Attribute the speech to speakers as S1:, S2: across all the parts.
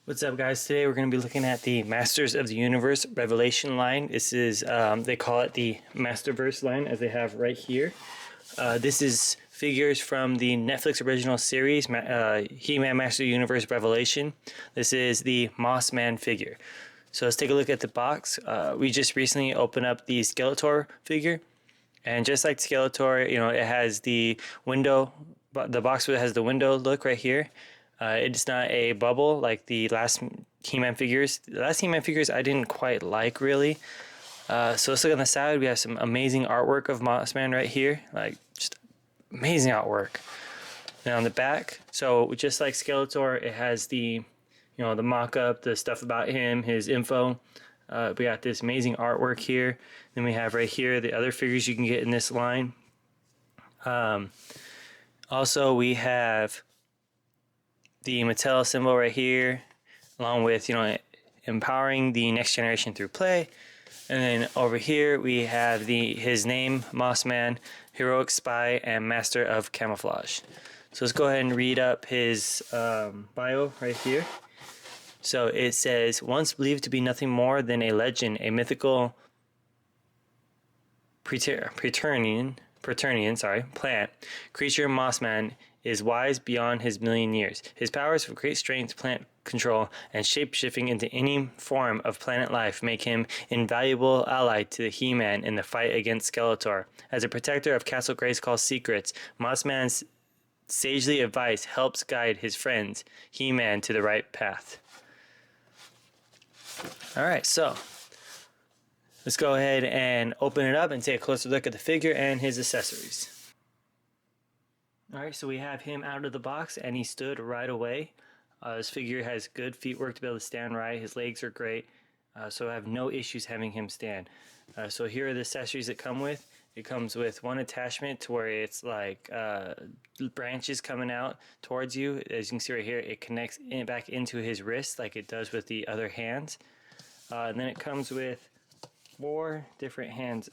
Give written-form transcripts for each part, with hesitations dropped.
S1: What's up, guys? Today we're going to be looking at the Masters of the Universe Revelation line. This is, they call it the masterverse line, as they have right here. This is figures from the Netflix original series, He-Man Master of the Universe Revelation. This is the Moss Man figure. So let's take a look at the box. We just recently opened up the Skeletor figure. And just like Skeletor, it has the window, the box has the window look right here. It's not a bubble like the last He-Man figures. The last He-Man figures I didn't quite like, really. So let's look on the side. We have some amazing artwork of Moss Man right here. Like, just amazing artwork. And on the back, so just like Skeletor, it has the, the mock-up, the stuff about him, his info. We got this amazing artwork here. Then we have right here the other figures you can get in this line. Also, we have the Mattel symbol right here, along with, empowering the next generation through play. And then over here we have his name, Moss Man, heroic spy, and master of camouflage. So let's go ahead and read up his bio right here. So it says, once believed to be nothing more than a legend, a mythical Praetorian plant creature, Moss Man is wise beyond his million years. His powers of great strength, plant control, and shape-shifting into any form of planet life make him invaluable ally to the He-Man in the fight against Skeletor. As a protector of Castle Grayskull's secrets, Moss Man's sagely advice helps guide his friends, He-Man, to the right path. Alright, so let's go ahead and open it up and take a closer look at the figure and his accessories. Alright, so we have him out of the box and he stood right away. This figure has good feet work to be able to stand right. His legs are great, so I have no issues having him stand. So here are the accessories that come with. It comes with one attachment to where it's like branches coming out towards you. As you can see right here, it connects back into his wrist like it does with the other hands. And then it comes with 4 different hands.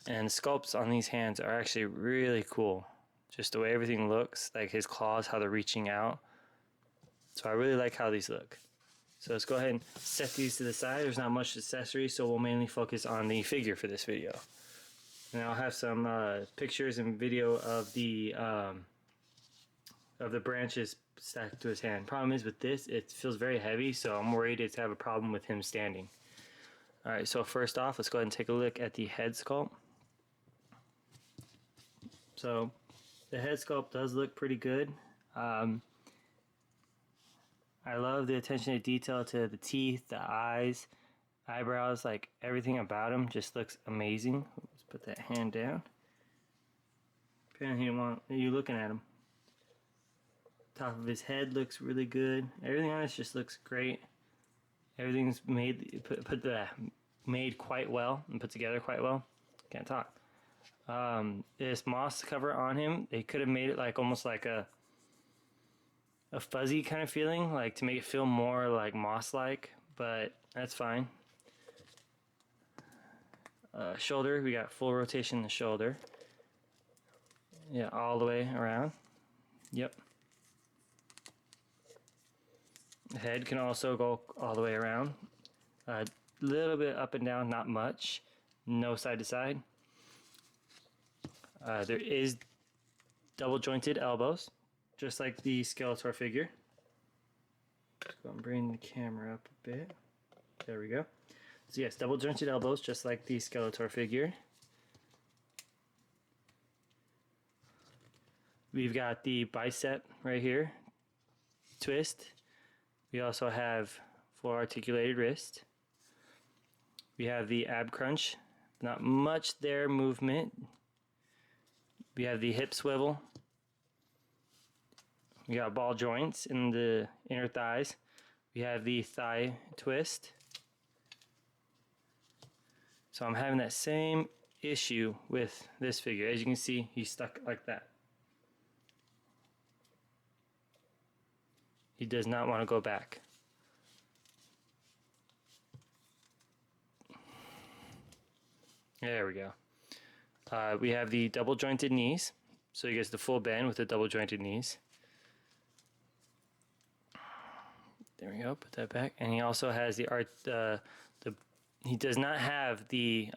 S1: And sculpts on these hands are actually really cool. Just the way everything looks, like his claws, how they're reaching out. So I really like how these look. So let's go ahead and set these to the side. There's not much accessory, so we'll mainly focus on the figure for this video. And I'll have some pictures and video of the branches stacked to his hand. Problem is with this, it feels very heavy, so I'm worried it's have a problem with him standing. Alright, so first off, let's go ahead and take a look at the head sculpt. So the head sculpt does look pretty good. I love the attention to detail to the teeth, the eyes, eyebrows, like everything about him just looks amazing. Let's put that hand down. Depending on you looking at him. Top of his head looks really good. Everything on this just looks great. Everything's made made quite well and put together quite well. Can't talk. This moss cover on him, they could have made it like almost like a fuzzy kind of feeling, like to make it feel more like moss-like, but that's fine. Shoulder, we got full rotation in the shoulder. Yeah, all the way around. Yep. The head can also go all the way around. A little bit up and down, not much. No side to side. There is double jointed elbows, just like the Skeletor figure. Let's go and bring the camera up a bit. There we go. So yes, double jointed elbows, just like the Skeletor figure. We've got the bicep right here, twist. We also have full articulated wrist. We have the ab crunch, not much there movement. We have the hip swivel. We got ball joints in the inner thighs. We have the thigh twist. So I'm having that same issue with this figure. As you can see, he's stuck like that. He does not want to go back. There we go. We have the double jointed knees, so he gets the full bend with the double jointed knees. There we go. Put that back. And he also has the art. He does not have the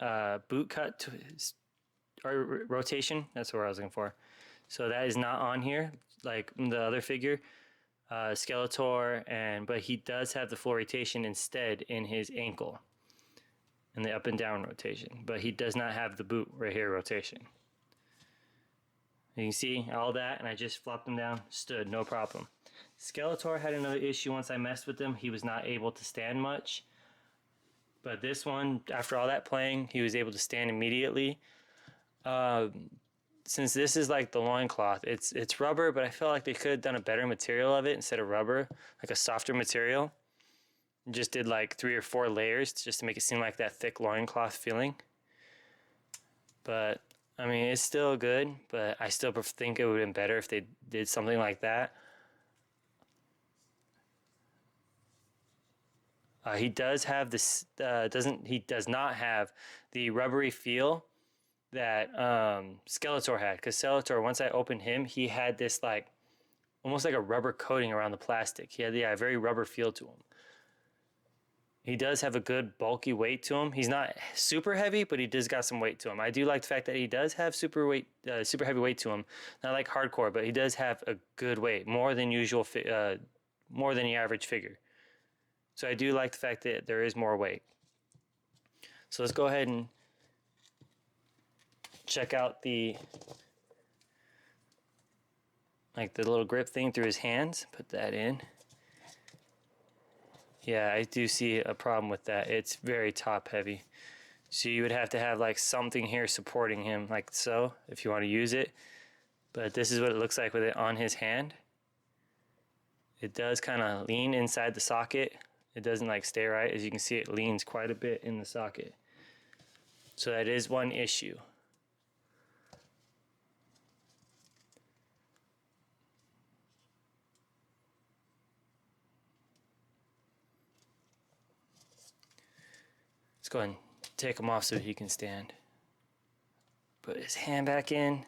S1: boot cut or rotation. That's what I was looking for. So that is not on here, like the other figure, Skeletor, but he does have the full rotation instead in his ankle, and the up and down rotation. But he does not have the boot right here rotation. You can see all that, and I just flopped him down, stood, no problem. Skeletor had another issue once I messed with him. He was not able to stand much. But this one, after all that playing, he was able to stand immediately. Since this is like the loincloth, it's rubber, but I feel like they could have done a better material of it instead of rubber, like a softer material. Just did like 3 or 4 layers just to make it seem like that thick loincloth feeling. But I mean, it's still good, but I still think it would have been better if they did something like that. He does have this. He does not have the rubbery feel that Skeletor had. Because Skeletor, once I opened him, he had this like almost like a rubber coating around the plastic. He had the very rubber feel to him. He does have a good bulky weight to him. He's not super heavy, but he does got some weight to him. I do like the fact that he does have super heavy weight to him. Not like hardcore, but he does have a good weight, more than usual, more than the average figure. So I do like the fact that there is more weight. So let's go ahead and check out the little grip thing through his hands. Put that in. Yeah, I do see a problem with that. It's very top heavy. So you would have to have like something here supporting him like so if you want to use it. But this is what it looks like with it on his hand. It does kind of lean inside the socket. It doesn't like stay right. As you can see, it leans quite a bit in the socket. So that is one issue. Let's go ahead and take him off so he can stand. Put his hand back in.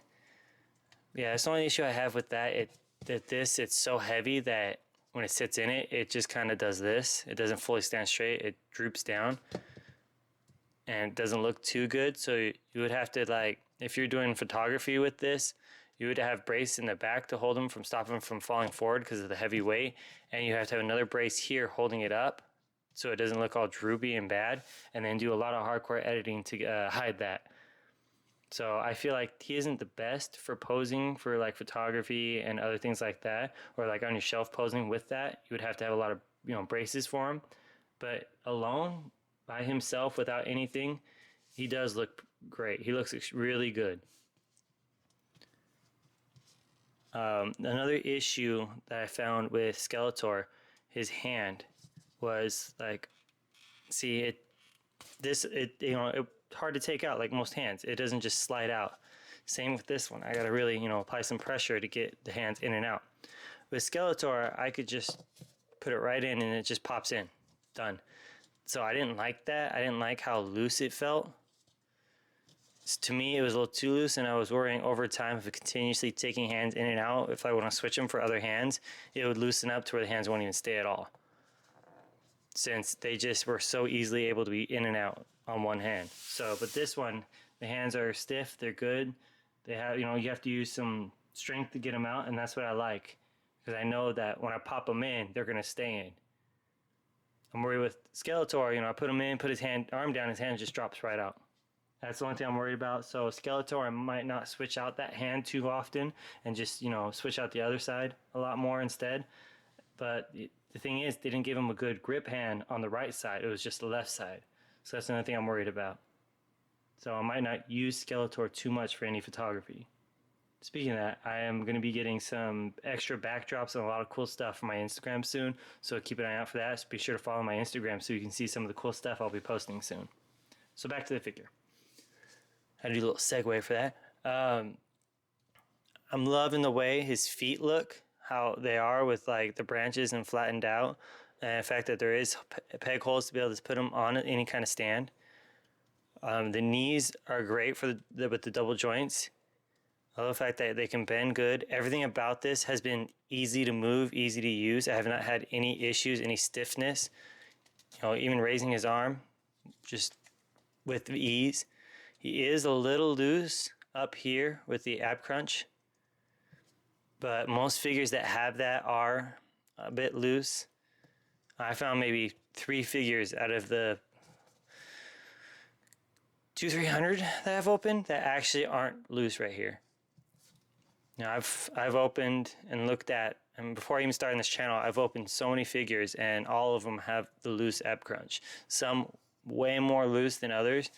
S1: Yeah, that's the only issue I have with that. It's so heavy that when it sits in it, it just kind of does this. It doesn't fully stand straight. It droops down. And it doesn't look too good. So you would have to, like, if you're doing photography with this, you would have brace in the back to hold him from stopping him from falling forward because of the heavy weight. And you have to have another brace here holding it up so it doesn't look all droopy and bad. And then do a lot of hardcore editing to hide that. So I feel like he isn't the best for posing for like photography and other things like that, or like on your shelf posing with that. You would have to have a lot of braces for him. But alone, by himself, without anything, he does look great. He looks really good. Another issue that I found with Skeletor, his hand, was like, see it's hard to take out like most hands. It doesn't just slide out. Same with this one. I gotta really apply some pressure to get the hands in and out. With Skeletor, I could just put it right in and it just pops in. Done. So I didn't like that. I didn't like how loose it felt. To me, it was a little too loose, and I was worrying over time if it continuously taking hands in and out, if I want to switch them for other hands, it would loosen up to where the hands won't even stay at all, since they just were so easily able to be in and out on one hand. So, but this one, the hands are stiff, they're good. They have, you have to use some strength to get them out, and that's what I like, because I know that when I pop them in, they're going to stay in. I'm worried with Skeletor, I put him in, put his arm down, his hand just drops right out. That's the only thing I'm worried about. So Skeletor, I might not switch out that hand too often and just, switch out the other side a lot more instead. But the thing is, they didn't give him a good grip hand on the right side. It was just the left side. So that's another thing I'm worried about. So I might not use Skeletor too much for any photography. Speaking of that, I am going to be getting some extra backdrops and a lot of cool stuff for my Instagram soon. So keep an eye out for that. So be sure to follow my Instagram so you can see some of the cool stuff I'll be posting soon. So back to the figure. I do a little segue for that. I'm loving the way his feet look, how they are with like the branches and flattened out, and the fact that there is peg holes to be able to put them on any kind of stand. The knees are great for with the double joints. I love the fact that they can bend good. Everything about this has been easy to move, easy to use. I have not had any issues, any stiffness. You know, even raising his arm, just with ease. He is a little loose up here with the ab crunch, but most figures that have that are a bit loose. I found maybe 3 figures out of the 200-300 that I've opened that actually aren't loose right here. Now I've opened and looked at, and before even starting this channel, I've opened so many figures, and all of them have the loose ab crunch. Some way more loose than others,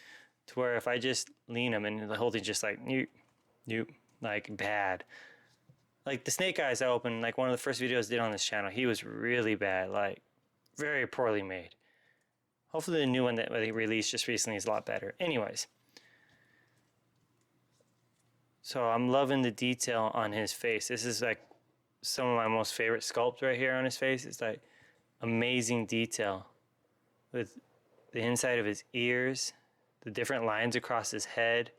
S1: to where if I just lean them and the whole thing's just like nope, like bad. Like the snake eyes I opened, like one of the first videos I did on this channel, he was really bad, like very poorly made. Hopefully the new one that they released just recently is a lot better. Anyways, so I'm loving the detail on his face. This is like some of my most favorite sculpt right here on his face. It's like amazing detail with the inside of his ears, the different lines across his head,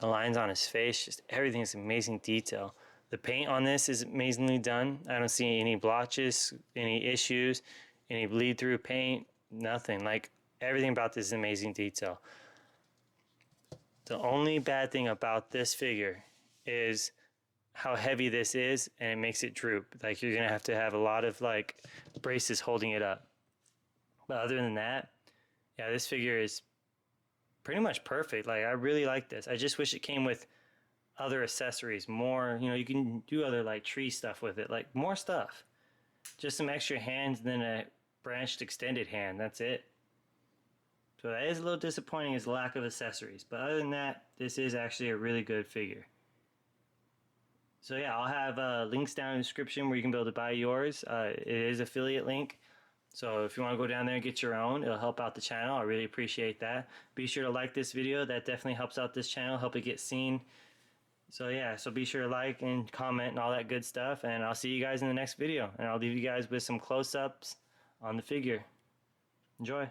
S1: the lines on his face, just everything is amazing detail. The paint on this is amazingly done. I don't see any blotches, any issues, any bleed through paint, nothing. Like everything about this is amazing detail. The only bad thing about this figure is how heavy this is, and it makes it droop. Like you're gonna have to have a lot of like braces holding it up. But other than that, yeah, this figure is pretty much perfect. Like I really like this. I just wish it came with other accessories, more, you know, you can do other like tree stuff with it, like more stuff. Just some extra hands and then a branched extended hand, that's it. So that is a little disappointing, is lack of accessories. But other than that, this is actually a really good figure. So yeah, I'll have links down in the description where you can be able to buy yours. It is affiliate link. So if you want to go down there and get your own, it'll help out the channel. I really appreciate that. Be sure to like this video. That definitely helps out this channel, help it get seen. So yeah, so be sure to like and comment and all that good stuff. And I'll see you guys in the next video. And I'll leave you guys with some close-ups on the figure. Enjoy.